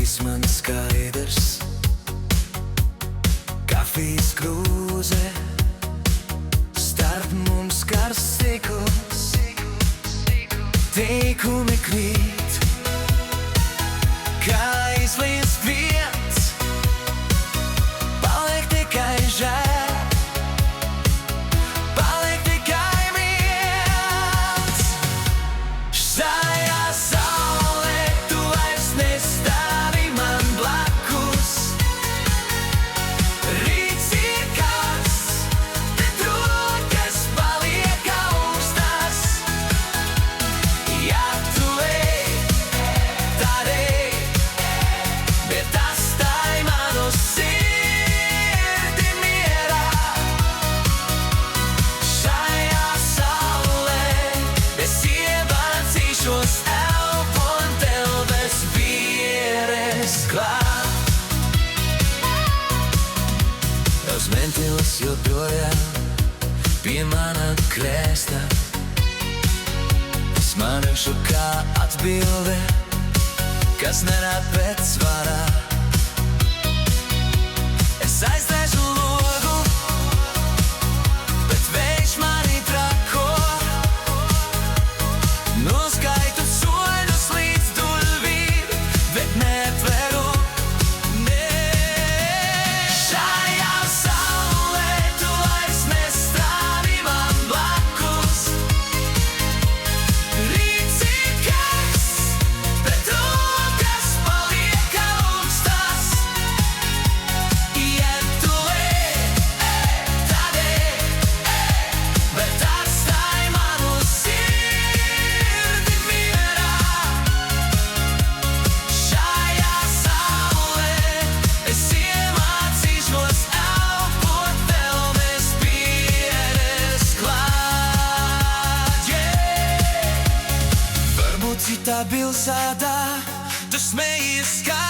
viss man skaidrs. Kafijas krūze, starp mums karsts sīkums. Teikumi krīt, kā izlies viens, paliek tikai žēl, paliek tikai viens. Šajā saulē tu vairs nestāvi man blakus. Rīts ir karsts, bet rokas paliek augstas. Ja tu ej, tad ej, bet atstāj manu sirdi mierā. Šajā saulē es iemācīšos elpot tev bez pieres klāt. Tavs mentils joprojām pie mana krēsta. Es manīšu kā atbilde, kas nerād pēc svarā. Es aizslēdzu logu, bet vējš mani trako. Noskaitu soļus līdz durvīm, bet neatveru. Nē. Šajā saulē tu vairs nestāvi man blakus. Rīts ir karsts, bet rokas paliek augstas. Ja tu ej, tad ej, bet atstāj manu sirdi mierā. Šajā saulē es iemācīšos elpot tev bez pieres klāt. Varbūt citā pilsētā tu smejies kā